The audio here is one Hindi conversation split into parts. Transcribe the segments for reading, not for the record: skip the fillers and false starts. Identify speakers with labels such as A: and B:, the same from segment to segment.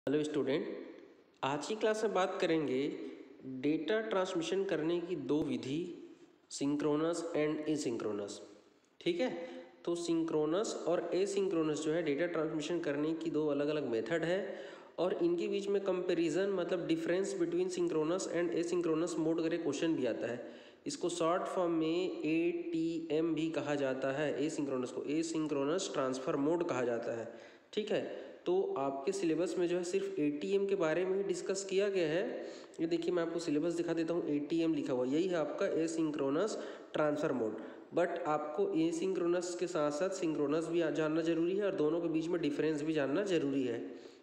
A: हेलो स्टूडेंट, आज की क्लास में बात करेंगे डेटा ट्रांसमिशन करने की दो विधि, सिंक्रोनस एंड एसिंक्रोनस। ठीक है, तो सिंक्रोनस और एसिंक्रोनस जो है डेटा ट्रांसमिशन करने की दो अलग अलग मेथड है और इनके बीच में कंपैरिजन मतलब difference between synchronous and asynchronous mode करके क्वेश्चन भी आता है। इसको शॉर्ट फॉर्म में ATM भी कहा जाता है। एसिंक्रोनस को एसिंक्रोनस ट्रांसफ़र मोड कहा जाता है। ठीक है, तो आपके सिलेबस में जो है सिर्फ ATM के बारे में ही डिस्कस किया गया है। ये देखिए, मैं आपको सिलेबस दिखा देता हूँ। ATM लिखा हुआ यही है आपका एसिंक्रोनस ट्रांसफ़र मोड। बट आपको एसिंक्रोनस के साथ साथ सिंक्रोनस भी जानना जरूरी है और दोनों के बीच में डिफरेंस भी जानना जरूरी है।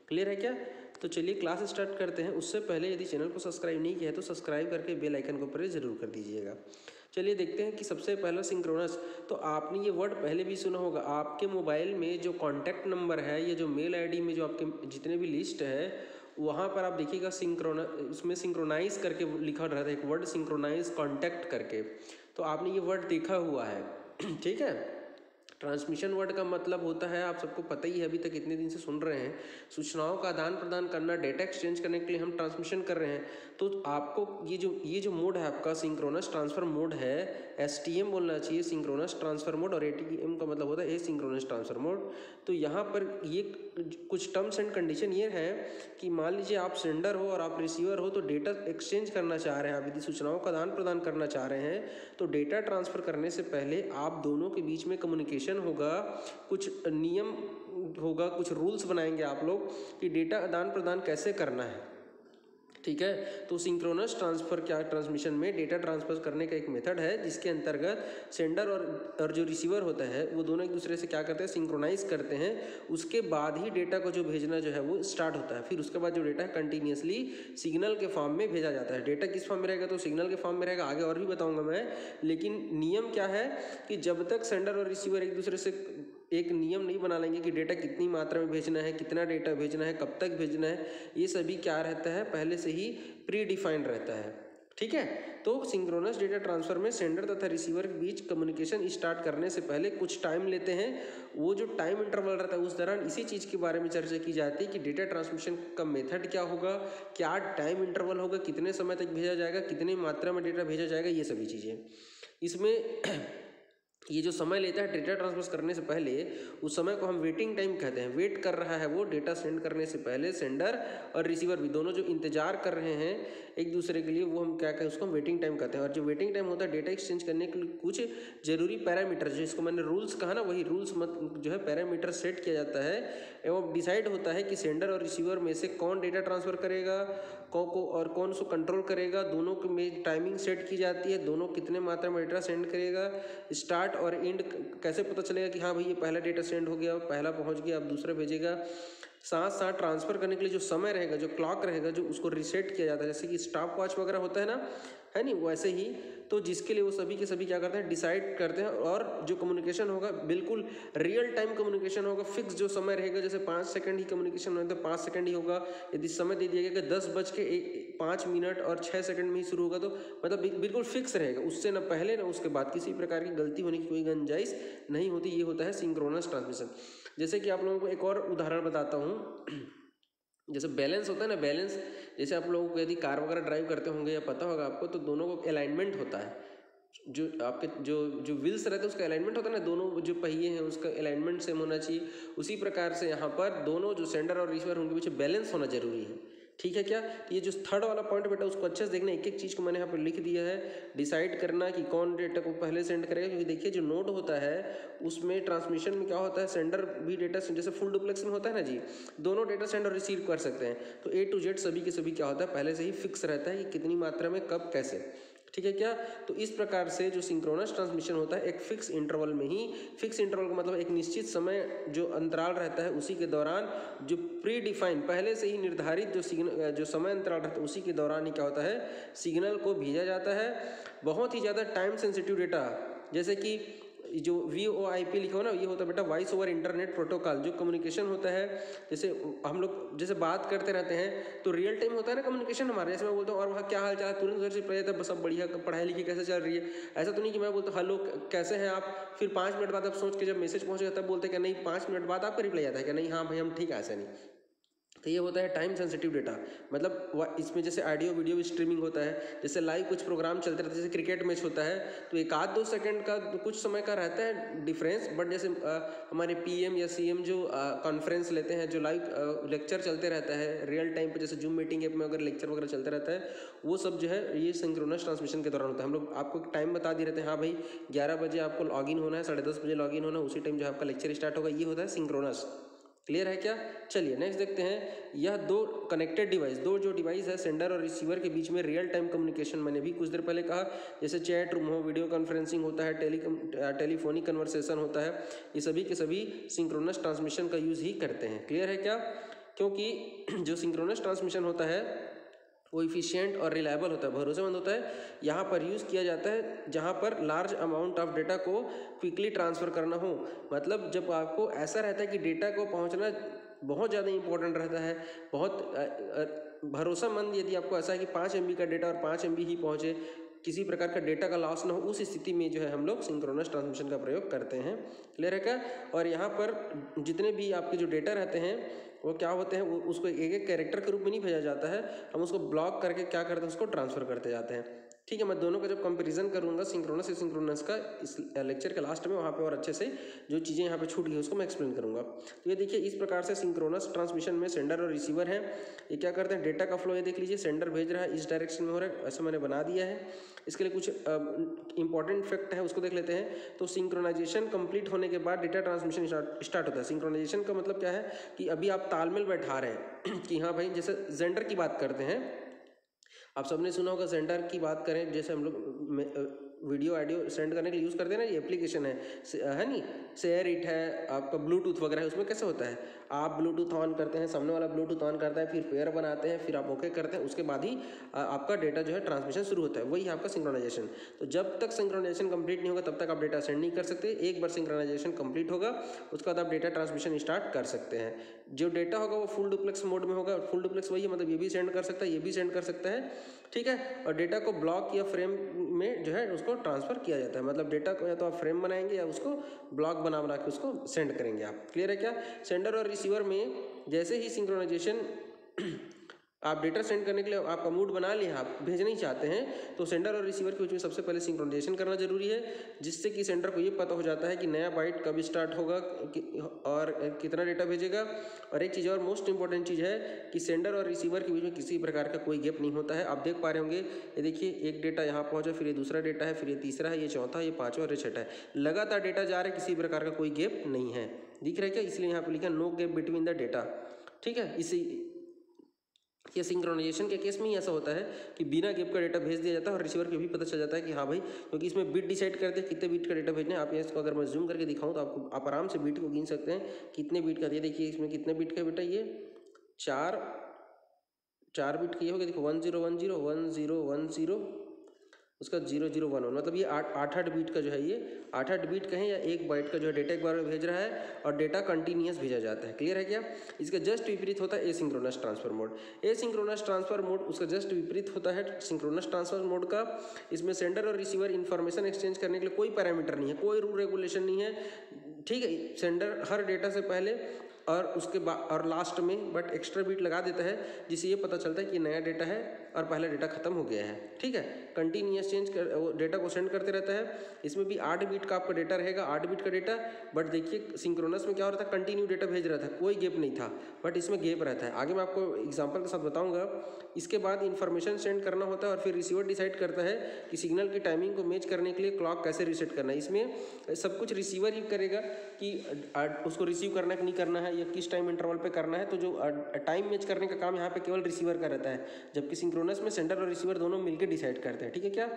A: क्लियर है क्या? तो चलिए क्लास स्टार्ट करते हैं। उससे पहले यदि चैनल को सब्सक्राइब नहीं किया है तो सब्सक्राइब करके बेल आइकन को प्रेस जरूर कर दीजिएगा। चलिए देखते हैं कि सबसे पहला सिंक्रोनस। तो आपने ये वर्ड पहले भी सुना होगा। आपके मोबाइल में जो कॉन्टैक्ट नंबर है या जो मेल आईडी में जो आपके जितने भी लिस्ट है वहाँ पर आप देखिएगा उसमें सिंक्रोनाइज करके लिखा रहता है एक वर्ड, सिंक्रोनाइज कॉन्टैक्ट करके। तो आपने ये वर्ड देखा हुआ है। ठीक है, ट्रांसमिशन वर्ड का मतलब होता है, आप सबको पता ही है, अभी तक इतने दिन से सुन रहे हैं, सूचनाओं का आदान प्रदान करना, डेटा एक्सचेंज करने के लिए हम ट्रांसमिशन कर रहे हैं। तो आपको ये जो मोड है आपका सिंक्रोनस ट्रांसफर मोड है, STM बोलना चाहिए, सिंक्रोनस ट्रांसफर मोड, और ATM का मतलब होता है एसिंक्रोनस ट्रांसफर मोड। तो यहाँ पर ये कुछ टर्म्स एंड कंडीशन ये है कि मान लीजिए आप सेंडर हो और आप रिसीवर हो, तो डेटा एक्सचेंज करना चाह रहे हैं, आप यदि सूचनाओं का आदान प्रदान करना चाह रहे हैं तो डेटा ट्रांसफ़र करने से पहले आप दोनों के बीच में कम्युनिकेशन होगा, कुछ नियम होगा, कुछ रूल्स बनाएंगे आप लोग कि डेटा आदान प्रदान कैसे करना है। ठीक है, तो सिंक्रोनस ट्रांसफ़र क्या ट्रांसमिशन में डेटा ट्रांसफर करने का एक मेथड है जिसके अंतर्गत सेंडर और जो रिसीवर होता है वो दोनों एक दूसरे से क्या करते हैं, सिंक्रोनाइज करते हैं। उसके बाद ही डेटा को जो भेजना जो है वो स्टार्ट होता है। फिर उसके बाद जो डेटा है कंटिन्यूसली सिग्नल के फॉर्म में भेजा जाता है। डेटा किस फॉर्म में रहेगा, तो सिग्नल के फॉर्म में रहेगा, आगे और भी बताऊंगा मैं। लेकिन नियम क्या है कि जब तक सेंडर और रिसीवर एक दूसरे से एक नियम नहीं बना लेंगे कि डेटा कितनी मात्रा में भेजना है, कितना डेटा भेजना है, कब तक भेजना है, ये सभी क्या रहता है, पहले से ही प्री डिफाइंड रहता है। ठीक है, तो सिंक्रोनस डेटा ट्रांसफर में सेंडर तथा रिसीवर के बीच कम्युनिकेशन स्टार्ट करने से पहले कुछ टाइम लेते हैं। वो जो टाइम इंटरवल रहता है उस दौरान इसी चीज़ के बारे में चर्चा की जाती है कि डेटा ट्रांसमिशन का मेथड क्या होगा, क्या टाइम इंटरवल होगा, कितने समय तक भेजा जाएगा, कितनी मात्रा में डेटा भेजा जाएगा, ये सभी चीज़ें इसमें ये जो समय लेता है डेटा ट्रांसफर करने से पहले, उस समय को हम वेटिंग टाइम कहते हैं। वेट कर रहा है वो डेटा सेंड करने से पहले, सेंडर और रिसीवर भी दोनों जो इंतजार कर रहे हैं एक दूसरे के लिए, वो हम क्या कहें, उसको हम वेटिंग टाइम कहते हैं। और जो वेटिंग टाइम होता है डेटा एक्सचेंज करने के लिए कुछ जरूरी पैरामीटर, जिसको मैंने रूल्स कहा ना, वही रूल्स जो है पैरामीटर सेट किया जाता है एवं डिसाइड होता है कि सेंडर और रिसीवर में से कौन डेटा ट्रांसफर करेगा, और कौन उसको कंट्रोल करेगा। दोनों में टाइमिंग सेट की जाती है, दोनों कितने मात्रा में डेटा सेंड करेगा, स्टार्ट और एंड कैसे पता चलेगा कि हाँ भाई ये पहला डेटा सेंड हो गया, पहला पहुंच गया, अब दूसरा भेजेगा। साथ साथ ट्रांसफ़र करने के लिए जो समय रहेगा, जो क्लॉक रहेगा, जो उसको रिसेट किया जाता है, जैसे कि स्टॉप वॉच वगैरह होता है ना, है नहीं, वैसे ही। तो जिसके लिए वो सभी के सभी क्या करते हैं, डिसाइड करते हैं। और जो कम्युनिकेशन होगा बिल्कुल रियल टाइम कम्युनिकेशन होगा। फिक्स जो समय रहेगा, जैसे 5 सेकंड ही कम्युनिकेशन होगा तो 5 सेकंड ही होगा। यदि समय दे दिया गया कि 10:05 और 6 सेकंड में ही शुरू होगा, तो मतलब बिल्कुल फिक्स रहेगा, उससे ना पहले ना उसके बाद किसी प्रकार की गलती होने की कोई गुंजाइश नहीं होती। ये होता है सिंक्रोनस ट्रांसमिशन। जैसे कि आप लोगों को एक और उदाहरण बताता हूँ। जैसे बैलेंस होता है ना, बैलेंस, जैसे आप लोगों को यदि कार वगैरह ड्राइव करते होंगे या पता होगा आपको, तो दोनों को अलाइनमेंट होता है। जो आपके जो व्हील्स रहते हैं उसका अलाइनमेंट होता है ना, दोनों जो पहिए हैं उसका अलाइनमेंट सेम होना चाहिए। उसी प्रकार से यहाँ पर दोनों जो सेंडर और रिसीवर उनके बीच बैलेंस होना जरूरी है। ठीक है क्या? तो ये जो थर्ड वाला पॉइंट बेटा उसको अच्छे से देखना, एक एक चीज़ को मैंने यहाँ पर लिख दिया है। डिसाइड करना कि कौन डेटा को पहले सेंड करेगा, क्योंकि देखिए जो नोड होता है उसमें ट्रांसमिशन में क्या होता है, सेंडर भी डेटा जैसे फुल डुप्लेक्स में होता है ना जी, दोनों डेटा सेंड और रिसीव कर सकते हैं। तो A to Z सभी के सभी क्या होता है, पहले से ही फिक्स रहता है कि कितनी मात्रा में कब कैसे। ठीक है क्या? तो इस प्रकार से जो सिंक्रोनस ट्रांसमिशन होता है एक फिक्स इंटरवल में ही, फिक्स इंटरवल का मतलब एक निश्चित समय जो अंतराल रहता है उसी के दौरान, जो प्री डिफाइन पहले से ही निर्धारित जो समय अंतराल रहता है उसी के दौरान ही क्या होता है, सिग्नल को भेजा जाता है। बहुत ही ज़्यादा टाइम सेंसिटिव डेटा, जैसे कि जो VoIP लिखा हो ना, ये होता है बेटा वॉइस ओवर इंटरनेट प्रोटोकॉल। जो कम्युनिकेशन होता है, जैसे हम लोग जैसे बात करते रहते हैं तो रियल टाइम होता है ना कम्युनिकेशन हमारा। जैसे मैं बोलता हूँ और वहाँ क्या हाल चाल है, तुरंत उधर से पता है सब बढ़िया, पढ़ाई लिखाई कैसे चल रही है। ऐसा तो नहीं कि मैं बोलता हूँ हेलो कैसे हैं आप, फिर 5 मिनट बाद आप सोच के जब मैसेज पहुँचेगा तब बोलते हैं कि नहीं, 5 मिनट बाद आपका रिप्लाई आता है कि नहीं हाँ भाई हम ठीक है, ऐसा नहीं। तो ये होता है टाइम सेंसिटिव डेटा। मतलब इसमें जैसे ऑडियो वीडियो भी स्ट्रीमिंग होता है, जैसे लाइव कुछ प्रोग्राम चलते रहते हैं, जैसे क्रिकेट मैच होता है तो 1-2 सेकंड का कुछ समय का रहता है डिफरेंस, बट जैसे हमारे पीएम या सीएम जो कॉन्फ्रेंस लेते हैं, जो लाइव लेक्चर चलते रहता है रियल टाइम पे, जैसे जूम मीटिंग ऐप में अगर लेक्चर वगैरह चलता रहता है, वो सब जो है ये सिंक्रोनस ट्रांसमिशन के दौरान होता है। हम लोग आपको टाइम बता दिए रहते हैं, हाँ भाई 11 बजे आपको लॉगिन होना है, 10:30 बजे लॉगिन होना है, उसी टाइम जो आपका लेक्चर स्टार्ट होगा, ये होता है सिंक्रोनस। क्लियर है क्या? चलिए नेक्स्ट देखते हैं। यह दो कनेक्टेड डिवाइस, दो जो डिवाइस है सेंडर और रिसीवर के बीच में रियल टाइम कम्युनिकेशन, मैंने भी कुछ देर पहले कहा, जैसे चैट रूम हो, वीडियो कॉन्फ्रेंसिंग होता है, टेलीफोनिक कन्वर्सेशन होता है, ये सभी के सभी सिंक्रोनस ट्रांसमिशन का यूज़ ही करते हैं। क्लियर है क्या? क्योंकि जो सिंक्रोनस ट्रांसमिशन होता है वो इफिशिएंट और रिलायबल होता है, भरोसेमंद होता है। यहाँ पर यूज़ किया जाता है जहाँ पर लार्ज अमाउंट ऑफ डेटा को क्विकली ट्रांसफ़र करना हो। मतलब जब आपको ऐसा रहता है कि डेटा को पहुँचना बहुत ज़्यादा इंपॉर्टेंट रहता है, बहुत भरोसेमंद, यदि आपको ऐसा है कि 5 MB का डेटा और 5 MB ही पहुँचे, किसी प्रकार का डेटा का लॉस ना हो, उस स्थिति में जो है हम लोग सिंक्रोनस ट्रांसमिशन का प्रयोग करते हैं। क्लियर है क्या? और यहाँ पर जितने भी आपके जो डेटा रहते हैं वो क्या होते हैं, वो उसको एक एक कैरेक्टर के रूप में नहीं भेजा जाता है, हम उसको ब्लॉक करके क्या करते हैं, उसको ट्रांसफ़र करते जाते हैं। ठीक है, मैं दोनों का जब कंपैरिजन करूंगा सिंक्रोनस से सिंक्रोनस का इस लेक्चर के लास्ट में, वहाँ पे और अच्छे से जो चीज़ें यहाँ पे छूट गई उसको मैं एक्सप्लेन करूँगा। तो ये देखिए इस प्रकार से सिंक्रोनस ट्रांसमिशन में सेंडर और रिसीवर है, ये क्या करते हैं, डेटा का फ्लो ये देख लीजिए, सेंडर भेज रहा है इस डायरेक्शन में हो रहा है, ऐसा मैंने बना दिया है। इसके लिए कुछ इंपॉर्टेंट फैक्ट है उसको देख लेते हैं। तो सिंक्रोनाइजेशन कंप्लीट होने के बाद डेटा ट्रांसमिशन स्टार्ट होता है। सिंक्रोनाइजेशन का मतलब क्या है कि अभी आप तालमेल बैठा रहे हैं कि हाँ भाई, जैसे जेंडर की बात करते हैं, आप सबने सुना होगा जेंडर की बात करें, जैसे हम लोग वीडियो ऑडियो सेंड करने के लिए यूज़ करते हैं ना, ये एप्लीकेशन है नहीं, शेयर इट है, आपका ब्लूटूथ वगैरह है, उसमें कैसे होता है, आप ब्लूटूथ ऑन करते हैं, सामने वाला ब्लूटूथ ऑन करता है, फिर पेयर बनाते हैं, फिर आप ओके करते हैं, उसके बाद ही आपका डेटा जो है ट्रांसमिशन शुरू होता है, वही है आपका सिंक्रोनाइजेशन। तो जब तक सिंक्रोनाइजेशन कंप्लीट नहीं होगा तब तक आप डेटा सेंड नहीं कर सकते। एक बार सिंक्रोनाइजेशन कंप्लीट होगा उसके बाद आप डेटा ट्रांसमिशन स्टार्ट कर सकते हैं। जो डेटा होगा वो फुल डुप्लेक्स मोड में होगा। फुल डुप्लेक्स वही है, मतलब ये भी सेंड कर सकता है, ये भी सेंड कर सकता है, ठीक है। और डेटा को ब्लॉक या फ्रेम में जो है उसको ट्रांसफ़र किया जाता है, मतलब डेटा को या तो आप फ्रेम बनाएंगे या उसको ब्लॉक बना के उसको सेंड करेंगे आप। क्लियर है क्या? सेंडर और रिसीवर में जैसे ही सिंक्रोनाइजेशन आप डेटा सेंड करने के लिए आपका मूड बना लिया, आप भेजना ही चाहते हैं, तो सेंडर और रिसीवर के बीच में सबसे पहले सिंक्रोनाइजेशन करना जरूरी है, जिससे कि सेंडर को ये पता हो जाता है कि नया बाइट कब स्टार्ट होगा और कितना डेटा भेजेगा। और एक चीज़ और मोस्ट इंपॉर्टेंट चीज़ है कि सेंडर और रिसीवर के बीच में किसी प्रकार का कोई गैप नहीं होता है। आप देख पा रहे होंगे, ये देखिए एक डेटा यहाँ पहुँचा, फिर ये दूसरा डेटा है, फिर ये तीसरा है, ये चौथा, ये पाँचवा और ये छठा है, लगातार डेटा जा रहा है, किसी प्रकार का कोई गैप नहीं है। दिख रहा है क्या? इसलिए यहाँ पर लिखा no gap between the data. ठीक है, इसी ये सिंक्रोनाइजेशन के केस में ही ऐसा होता है कि बिना गैप का डेटा भेज दिया जाता है और रिसीवर को भी पता चल जाता है कि हाँ भाई, क्योंकि इसमें बिट डिसाइड करते हैं कितने बिट का डेटा भेजना है। आप इसको अगर मैं जूम करके दिखाऊं तो आपको आप आराम से बिट को गिन सकते हैं कितने बिट का। ये देखिए इसमें कितने बिट का बेटा, ये चार बिट का ये हो गया। देखो 1010 उसका 0011, मतलब ये 8 बीट का जो है, ये 8 बीट कहें या 1 बाइट का जो है डेटा एक बार में भेज रहा है और डेटा कंटिन्यूस भेजा जाता है। क्लियर है क्या? इसका जस्ट विपरीत होता है asynchronous transfer mode. Asynchronous transfer mode उसका जस्ट विपरीत होता है सिंक्रोनस ट्रांसफर मोड का। इसमें सेंडर और रिसीवर इन्फॉर्मेशन एक्सचेंज करने के लिए कोई पैरामीटर नहीं है, कोई रूल रेगुलेशन नहीं है, ठीक है। सेंडर हर डेटा से पहले और उसके बाद और लास्ट में बट एक्स्ट्रा बीट लगा देता है, जिससे ये पता चलता है कि नया डेटा है और पहला डेटा खत्म हो गया है। ठीक है, कंटिन्यूस चेंज कर डेटा को सेंड करते रहता है। इसमें भी 8 बीट का आपका डेटा रहेगा, 8 बीट का डेटा। बट देखिए सिंक्रोनस में क्या हो रहा था, कंटिन्यू डेटा भेज रहा था, कोई गैप नहीं था, बट इसमें गैप रहता है। आगे मैं आपको एग्जाम्पल के साथ बताऊंगा। इसके बाद इन्फॉर्मेशन सेंड करना होता है और फिर रिसीवर डिसाइड करता है कि सिग्नल की टाइमिंग को मैच करने के लिए क्लॉक कैसे रीसेट करना है। इसमें सब कुछ रिसीवर ही करेगा कि उसको रिसीव करना कि नहीं करना है या किस टाइम इंटरवल पे करना है। तो जो टाइम मैच करने का काम यहाँ पे केवल रिसीवर का रहता है, जबकि सिंक्रोनस में सेंडर और रिसीवर दोनों मिलकर डिसाइड करते हैं। ठीक है क्या?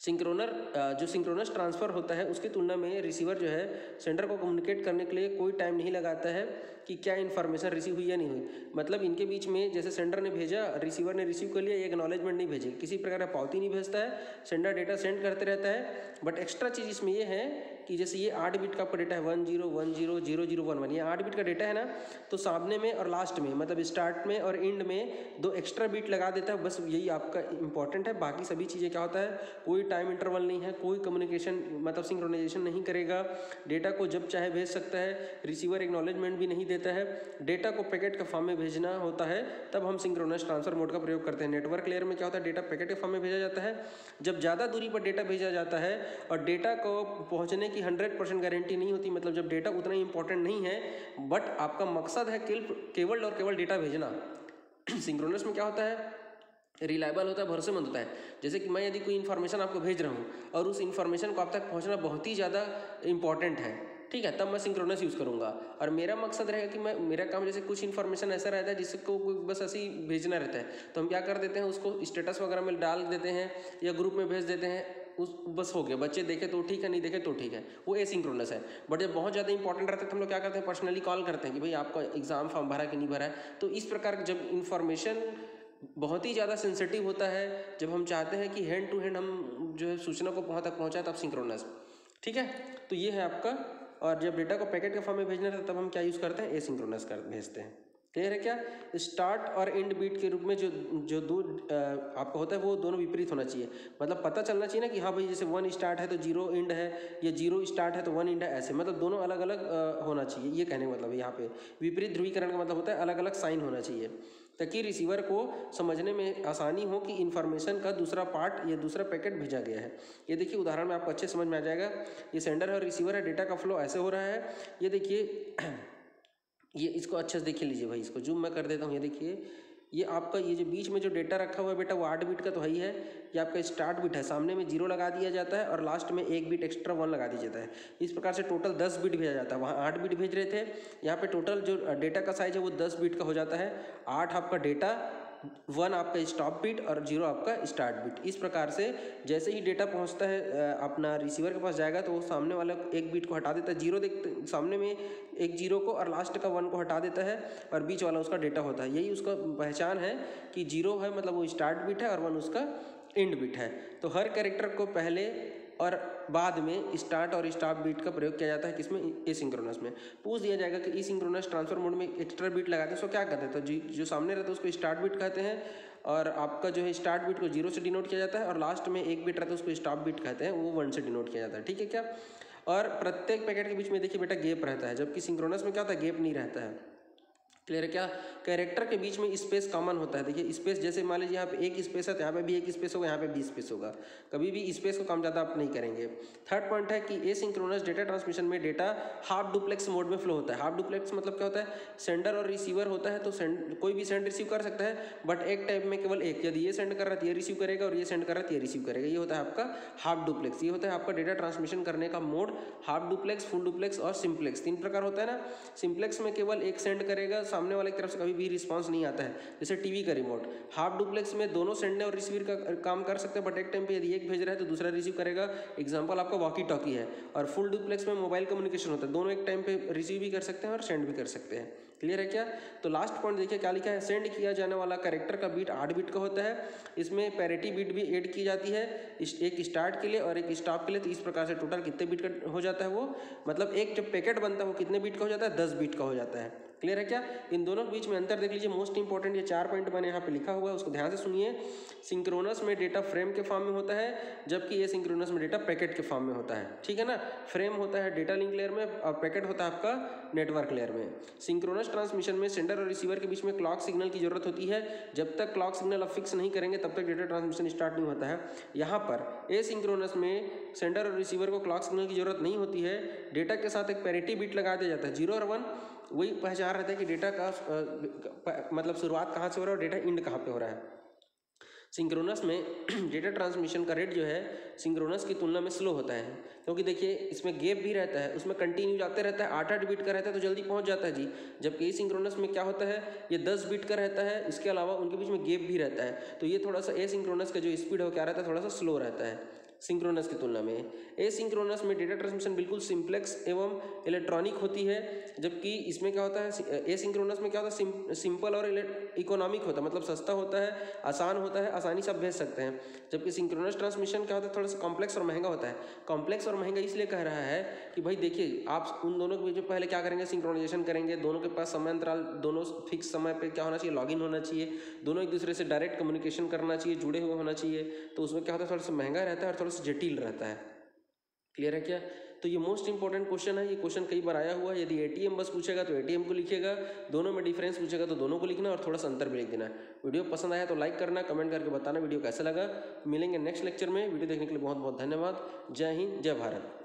A: जो सिंक्रोनस ट्रांसफ़र होता है उसकी तुलना में रिसीवर जो है सेंडर को कम्युनिकेट करने के लिए कोई टाइम नहीं लगाता है कि क्या इन्फॉर्मेशन रिसीव हुई या नहीं हुई। मतलब इनके बीच में जैसे सेंडर ने भेजा, रिसीवर ने रिसीव कर लिया, ये एक्नॉलेजमेंट नहीं भेजे, किसी प्रकार का पावती नहीं भेजता है, सेंडर डेटा सेंड करते रहता है। बट एक्स्ट्रा चीज़ इसमें ये है कि जैसे ये 8 बिट का आपका डेटा है 10 10 00 11, ये 8 बिट का डेटा है ना, तो सामने में और लास्ट में मतलब स्टार्ट में और एंड में 2 एक्स्ट्रा बिट लगा देता है, बस यही आपका इंपॉर्टेंट है। बाकी सभी चीज़ें क्या होता है, कोई टाइम इंटरवल नहीं है, कोई कम्युनिकेशन मतलब सिंक्रोनाइजेशन नहीं करेगा, डेटा को जब चाहे भेज सकता है, रिसीवर एक्नॉलेजमेंट भी नहीं देता है, डेटा को पैकेट के फॉर्म में भेजना होता है, तब हम सिंक्रोनस ट्रांसफर मोड का प्रयोग करते हैं। नेटवर्क लेयर में क्या होता है, डेटा पैकेट के फॉर्म में भेजा जाता है। जब ज़्यादा दूरी पर डेटा भेजा जाता है और डेटा को पहुंचने की 100% गारंटी नहीं होती, मतलब जब डेटा उतना इंपॉर्टेंट नहीं है बट आपका मकसद है केवल और केवल डेटा भेजना। सिंक्रोनस में क्या होता है, रिलायबल होता है, भरोसेमंद होता है। जैसे कि मैं यदि कोई इन्फॉर्मेशन आपको भेज रहा हूँ और उस इन्फॉर्मेशन को आप तक पहुँचना बहुत ही ज़्यादा इंपॉर्टेंट है, ठीक है, तब मैं सिंक्रोनस यूज़ करूँगा। और मेरा मकसद रहेगा कि मेरा काम जैसे कुछ इन्फॉर्मेशन ऐसा रहता है जिसको बस ऐसे ही भेजना रहता है, तो हम क्या कर देते हैं, उसको स्टेटस वगैरह में डाल देते हैं या ग्रुप में भेज देते हैं, उस बस हो गया, बच्चे देखे तो ठीक है, नहीं देखे तो ठीक है, वो एसिंक्रोनस है। बट जब बहुत ज़्यादा इंपॉर्टेंट रहता है तो हम लोग क्या करते हैं, पर्सनली कॉल करते हैं कि भाई आपका एग्जाम फॉर्म भरा कि नहीं भरा है। तो इस प्रकार जब इन्फॉर्मेशन बहुत ही ज़्यादा सेंसिटिव होता है, जब हम चाहते हैं कि हैंड टू हैंड हम जो है सूचना को वहाँ तक पहुँचाए, तब सिंक्रोनस, ठीक है। तो ये है आपका। और जब डेटा को पैकेट के फॉर्म में भेजना रहता है तब हम क्या यूज़ करते हैं, एसिंक्रोनस कर भेजते हैं। क्लियर है क्या। स्टार्ट और एंड बीट के रूप में जो दो आपका होता है वो दोनों विपरीत होना चाहिए, मतलब पता चलना चाहिए ना कि हाँ भाई जैसे 1 स्टार्ट है तो 0 एंड है, या 0 स्टार्ट है तो 1 एंड है, ऐसे मतलब दोनों अलग अलग होना चाहिए। ये कहने का मतलब यहाँ पे विपरीत ध्रुवीकरण का मतलब होता है अलग अलग साइन होना चाहिए, ताकि रिसीवर को समझने में आसानी हो कि इन्फॉर्मेशन का दूसरा पार्ट या दूसरा पैकेट भेजा गया है। ये देखिए उदाहरण में आपको अच्छे समझ में आ जाएगा। ये सेंडर और रिसीवर है, डेटा का फ्लो ऐसे हो रहा है। ये देखिए ये इसको अच्छे से देख लीजिए भाई, इसको जूम मैं कर देता हूँ। ये देखिए ये आपका ये जो बीच में जो डेटा रखा हुआ है बेटा वो 8 बिट का तो है ही है। ये आपका स्टार्ट बिट है, सामने में 0 लगा दिया जाता है और लास्ट में 1 बिट एक्स्ट्रा 1 लगा दिया जाता है। इस प्रकार से टोटल 10 बिट भेजा जाता है। वहाँ 8 बिट भेज रहे थे, यहाँ पे टोटल जो डेटा का साइज है वो 10 बिट का हो जाता है। 8 आपका डेटा, 1 आपका स्टॉप बिट और 0 आपका स्टार्ट बिट। इस प्रकार से जैसे ही डेटा पहुंचता है अपना रिसीवर के पास जाएगा तो वो सामने वाला एक बिट को हटा देता है, 0 देखते सामने में एक 0 को और लास्ट का 1 को हटा देता है और बीच वाला उसका डेटा होता है। यही उसका पहचान है कि 0 है मतलब वो स्टार्ट बिट है और 1 उसका एंड बिट है। तो हर कैरेक्टर को पहले और बाद में स्टार्ट और स्टॉप बीट का प्रयोग किया जाता है, किसमें, एसिंक्रोनस में। पूछ दिया जाएगा कि एसिंक्रोनस ट्रांसफर मोड में एक्स्ट्रा बीट लगाते हैं, उसको क्या कहते हैं, तो जो सामने रहता है उसको स्टार्ट बीट कहते हैं, और आपका जो है स्टार्ट बीट को 0 से डिनोट किया जाता है, और लास्ट में एक बीट रहता है उसको स्टॉप बीट कहते हैं, वो 1 से डिनोट किया जाता है, ठीक है क्या। और प्रत्येक पैकेट के बीच में देखिए बेटा गैप रहता है, जबकि सिंक्रोनस में क्या होता है, गैप नहीं रहता है। क्लियर है क्या। कैरेक्टर के बीच में स्पेस कॉमन होता है। देखिए स्पेस जैसे मान लीजिए यहाँ पे एक स्पेस है तो यहाँ पे भी एक स्पेस होगा, यहाँ पे भी स्पेस होगा, कभी भी स्पेस को कम ज़्यादा आप नहीं करेंगे। थर्ड पॉइंट है कि एसिंक्रोनस डेटा ट्रांसमिशन में डेटा हाफ डुप्लेक्स मोड में फ्लो होता है। हाफ डुप्लेक्स मतलब क्या होता है, सेंडर और रिसीवर होता है तो कोई भी सेंड रिसीव कर सकता है, बट एक टाइम में केवल एक, यदि ये सेंड कर रहा है तो ये रिसीव करेगा और ये सेंड कर रहा है तो ये रिसीव करेगा। ये होता है आपका हाफ डुप्लेक्स। ये होता है आपका डेटा ट्रांसमिशन करने का mode. Half duplex, full duplex और सिंप्लेक्स, 3 प्रकार होता है ना। सिंप्लेक्स में केवल एक सेंड करेगा, सामने वाले की तरफ से कभी भी रिस्पांस नहीं आता है, जैसे टीवी का रिमोट। हाफ डुप्लेक्स में दोनों सेंडने और रिसीवर का काम कर सकते हैं, बट एक टाइम पे यदि एक भेज रहा है तो दूसरा रिसीव करेगा, एग्जांपल आपका वॉकी टॉकी है। और फुल डुप्लेक्स में मोबाइल कम्युनिकेशन होता है, दोनों एक टाइम पे रिसीव भी कर सकते हैं और सेंड भी कर सकते हैं। क्लियर है क्या। तो लास्ट पॉइंट देखिए क्या लिखा है, सेंड किया जाने वाला कैरेक्टर का बीट 8 बिट का होता है। इसमें पैरिटी बीट भी ऐड की जाती है, एक स्टार्ट के लिए और एक स्टॉप के लिए। तो इस प्रकार से टोटल कितने बीट का हो जाता है वो, मतलब एक जब पैकेट बनता है वो कितने बीट का हो जाता है, 10 बीट का हो जाता है। क्लियर है क्या। इन दोनों के बीच में अंतर देख लीजिए। मोस्ट इंपॉर्टेंट ये 4 पॉइंट मैंने यहाँ पे लिखा हुआ है, उसको ध्यान से सुनिए। सिंक्रोनस में डेटा फ्रेम के फॉर्म में होता है, जबकि एसिंक्रोनस में डेटा पैकेट के फॉर्म में होता है, ठीक है ना। फ्रेम होता है डेटा लिंक लेयर में और पैकेट होता है आपका नेटवर्क लेयर में। सिंक्रोनस ट्रांसमिशन में सेंडर और रिसीवर के बीच में क्लॉक सिग्नल की जरूरत होती है। जब तक क्लॉक सिग्नल आप फिक्स नहीं करेंगे तब तक डेटा ट्रांसमिशन स्टार्ट नहीं होता है। यहाँ पर एसिंक्रोनस में सेंडर और रिसीवर को क्लॉक सिग्नल की जरूरत नहीं होती है। डेटा के साथ एक पैरिटी बीट लगा दिया जाता है, 0 और 1। वही पहचान रहता है कि डेटा का मतलब शुरुआत कहाँ से हो रहा है और डेटा एंड कहाँ पे हो रहा है। सिंक्रोनस में डेटा ट्रांसमिशन का रेट जो है सिंक्रोनस की तुलना में स्लो होता है, क्योंकि देखिए इसमें गैप भी रहता है, उसमें कंटिन्यू जाते रहता है। 8-8 बिट का रहता है तो जल्दी पहुंच जाता है जी। जबकि एसिंक्रोनस में क्या होता है, ये 10 बिट का रहता है, इसके अलावा उनके बीच में गैप भी रहता है। तो ये थोड़ा सा एसिंक्रोनस का जो स्पीड है वो क्या रहता है, थोड़ा सा स्लो रहता है। सिंक्रोनस की तुलना में। एसिंक्रोनस में डेटा ट्रांसमिशन बिल्कुल सिंप्लेक्स एवं इलेक्ट्रॉनिक होती है, जबकि इसमें क्या होता है, एसिंक्रोनस में क्या होता है, सिंपल और इकोनॉमिक होता है, मतलब सस्ता होता है, आसान होता है, आसानी से आप भेज सकते हैं। जबकि सिंक्रोनस ट्रांसमिशन क्या होता है, थोड़ा सा कॉम्प्लेक्स और महंगा होता है। कॉम्प्लेक्स और महंगा इसलिए कह रहा है कि भाई देखिए, आप उन दोनों के बीच में पहले क्या करेंगे, सिंक्रोनाइजेशन करेंगे, दोनों के पास समय अंतराल, दोनों फिक्स समय पे क्या होना चाहिए, लॉगिन होना चाहिए, दोनों एक दूसरे से डायरेक्ट कम्युनिकेशन करना चाहिए, जुड़े हुए होना चाहिए। तो उसमें क्या होता है, थोड़ा सा महंगा रहता है और थोड़ा सा जटिल रहता है। क्लियर है क्या? तो ये मोस्ट इंपॉर्टेंट क्वेश्चन है, ये क्वेश्चन कई बार आया हुआ है। यदि एटीएम बस पूछेगा तो एटीएम को लिखिएगा, दोनों में डिफरेंस पूछेगा तो दोनों को लिखना और थोड़ा सा अंतर भी लिख देना। वीडियो पसंद आया तो लाइक करना, कमेंट करके बताना वीडियो कैसा लगा। मिलेंगे नेक्स्ट लेक्चर में। वीडियो देखने के लिए बहुत बहुत धन्यवाद। जय हिंद, जय भारत।